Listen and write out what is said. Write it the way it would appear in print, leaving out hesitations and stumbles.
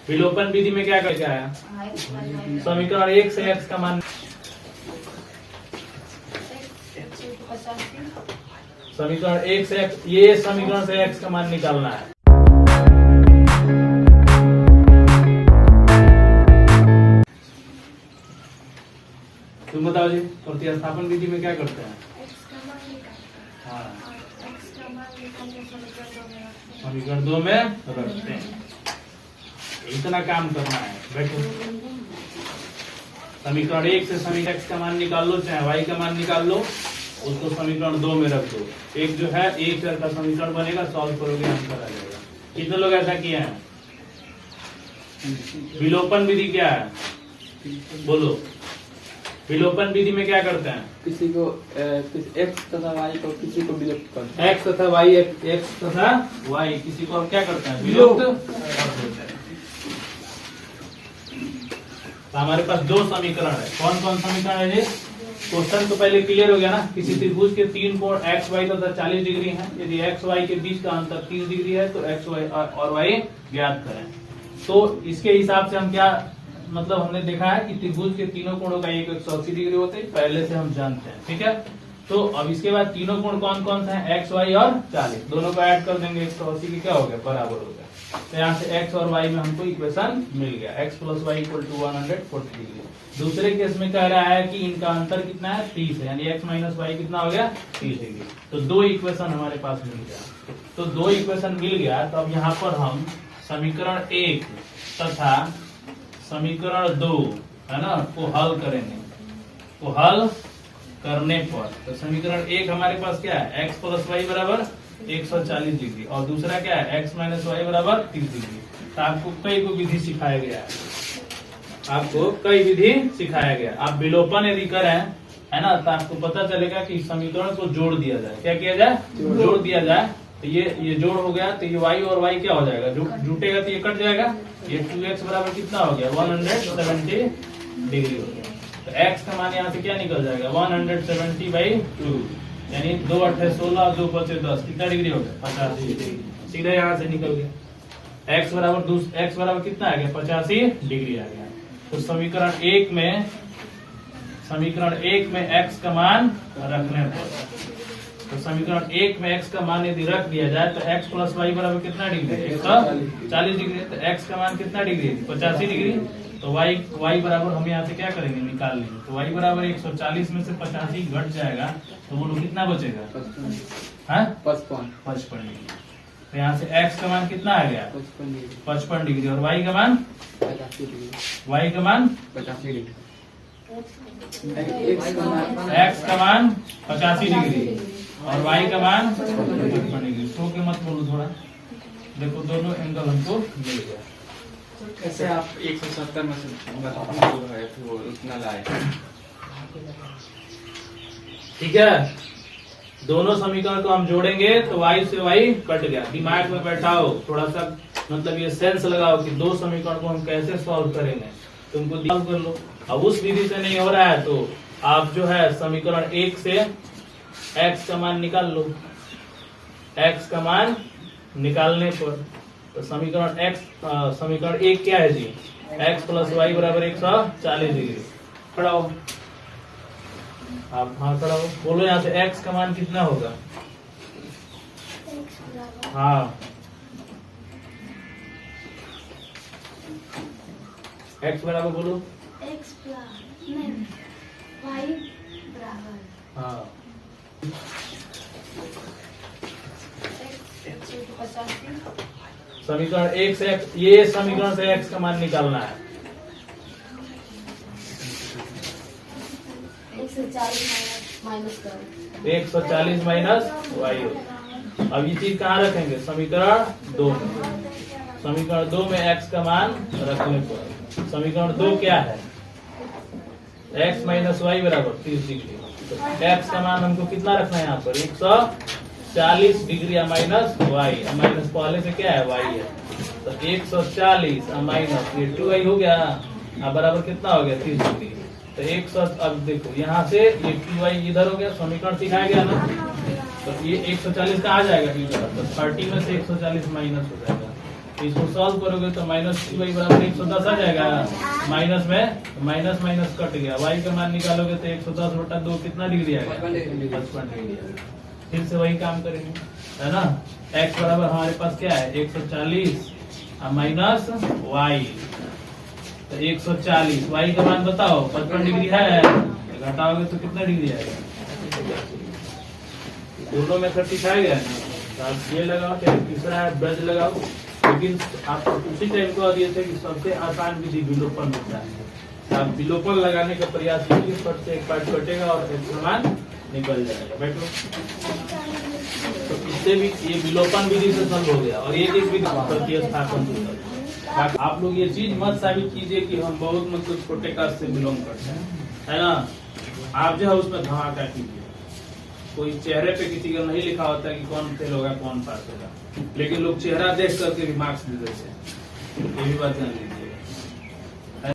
विलोपन विधि में क्या करके आया? समीकरण 1 से x का मान, समीकरण 1 से x, ये समीकरण से x का मान निकालना है। तुम बताओ जी, प्रतिस्थापन विधि में क्या करते हैं? हाँ, समीकरण 2 में रखते हैं। इतना काम करना है। बैठो, समीकरण 1 से समीकरण x का मान निकाल लो, चाहे y का मान निकाल लो, उसको समीकरण 2 में रख दो। एक जो है एक चर का समीकरण बनेगा, सॉल्व करोगे आंसर आ जाएगा। कितने लोग ऐसा किए हैं? विलोपन विधि क्या है बोलो? विलोपन विधि में क्या करते हैं? किसी को x तथा y को किसी को विलुप्त करते हैं। x तथा y, x तथा y किसी को हम क्या करते हैं? विलुप्त कर देते हैं। तो हमारे पास दो समीकरण है। कौन कौन समीकरण है जी? क्वेश्चन तो पहले क्लियर हो गया ना। किसी त्रिभुज के 3 कोण x y तथा 40 डिग्री हैं। यदि x y के बीच का अंतर 30 डिग्री है तो x y और y ज्ञात करें। तो इसके हिसाब से हम क्या मतलब हमने देखा है कि त्रिभुज के तीनों कोणों का एक 180 डिग्री होते हैं, पहले से हम जानते हैं। ठीक है, तो अब इसके बाद तीनों कोण कौन कौन से हैं? x y और 40, दोनों को ऐड कर देंगे, 180 के क्या हो गया? बराबर हो गया। तो यहाँ से x और y में हमको इक्वेशन मिल गया, x plus Y equal to 140 degree. दूसरे केस में कह रहा है कि इनका अंतर कितना है? 30 है, यानी x माइनस वाई कितना हो गया? 30 डिग्री। तो दो इक्वेशन हमारे पास मिल गया। तो दो इक्वेशन मिल गया, तो अब यहाँ पर हम समीकरण 1 तथा समीकरण 2 है ना को हल करेंगे। तो हल करने पर तो समीकरण 1 हमारे पास क्या है? x प्लस वाई बराबर 140 डिग्री, और दूसरा क्या है? x माइनस वाई बराबर 30 डिग्री। तो आपको कई को विधि सिखाया गया है, आपको कई विधि सिखाया गया। आप विलोपन यदि करें है ना, तो आपको पता चलेगा कि समीकरण को जोड़ दिया जाए। क्या किया जाए? जोड़ दिया जाए। तो ये जोड़ हो गया, तो ये y और y क्या हो जाएगा? जुटेगा तो ये कट जाएगा। ये 2x बराबर कितना हो गया? 170 डिग्री हो गया। तो x का मान यहाँ से क्या निकल जाएगा? 170/2, यानी 2 8 16, 2 5 10, कितना डिग्री हो गया? 85 डिग्री। सीधा यहाँ से निकल गया। x बराबर कितना आ गया? 85 डिग्री आ गया। तो समीकरण 1 में x का मान रखने पर, तो समीकरण 1 में x का मान यदि रख दिया जाए तो x प्लस वाई बराबर कितना डिग्री? 140 डिग्री। तो x का मान कितना डिग्री? 85 डिग्री। तो y बराबर हम यहाँ से क्या करेंगे? निकाल लेंगे। तो y बराबर 140 में से 85 घट जाएगा, तो बोलो कितना बचेगा? 55 डिग्री। तो यहाँ से x का मान कितना आ गया? 55 डिग्री। और y का मान 85 डिग्री। x का मान 85 डिग्री और y का मान 55 डिग्री। सो के मत बोलो, थोड़ा देखो, दोनों एंगल हमको मिल गया। कैसे आप 170 में से वो उतना लाए? ठीक है, दोनों समीकरण को हम जोड़ेंगे तो y से y कट गया। दिमाग में बैठाओ, थोड़ा सा मतलब ये सेंस लगाओ कि दो समीकरण को हम कैसे सॉल्व करेंगे। तुमको सॉल्व कर लो। अब उस विधि से नहीं हो रहा है तो आप जो है समीकरण 1 से x का मान निकाल लो। x का मान निकालने पर तो समीकरण 1 क्या है जी? x प्लस वाई बराबर 140 डिग्री। खड़ा हो आप, हाँ खड़ा हो, बोलो यहाँ से x का मान कितना होगा? हाँ, x बराबर बोलो। x प्लस y बराबर, हाँ, समीकरण 1 से x, ये समीकरण से x का मान निकालना है। 140 माइनस वाई। अब ये चीज कहाँ रखेंगे? समीकरण 2 में। समीकरण 2 में x का मान रखने पर समीकरण 2 क्या है? x माइनस वाई बराबर 30 डिग्री। तो x का मान हमको कितना रखना है यहाँ पर? 140 डिग्री माइनस वाई। माइनस पहले से क्या है? y है। तो 140 माइनस ये 2y हो गया, बराबर कितना हो गया? 30 डिग्री। तो 100, अब देखो यहाँ से ये 2y इधर हो गया, समीकरण सिखाया गया ना। तो ये 140 का आ जाएगा इधर, तो 30 में से 140 माइनस हो जाएगा। इसको सॉल्व करोगे तो -3y बराबर 110 आ जाएगा। माइनस में माइनस माइनस कट गया, y का मान निकालोगे तो 110 बटा 2 कितना डिग्री आएगा? 55 डिग्री आएगा। फिर से वही काम करेंगे, है ना। x बराबर हमारे पास क्या है? 140 माइनस y, तो 140, y का मान बताओ 55 डिग्री है, घटाओगे तो कितना डिग्री आएगा? दोनों में 35 आएगा ना। तो आप ये लगाओ, चाहे तीसरा है ब्रज लगाओ, लेकिन आप उसी टाइम को दिए थे कि सबसे आसान विधि विलोपन होता है। तो आप विलोपन लगाने का प्रयास कीजिए, फट से एक पार्ट कटेगा और एक समान निकल जाएगा। बैठो। तो इससे भी ये विलोपन विधि से सॉल्व हो गया और एक एक विधि प्रतिस्थापन से सॉल्व। आप लोग ये चीज मत साबित कीजिए कि हम बहुत मतलब छोटे कास्ट से बिलोंग करते हैं, है ना। आप जो है उसमें धमाका कीजिए। कोई चेहरे पे किसी का नहीं लिखा होता है कि कौन फेल होगा कौन पास होगा, लेकिन लोग चेहरा देख करके भी मार्क्स दे देते हैं। ये भी बात जान लीजिए।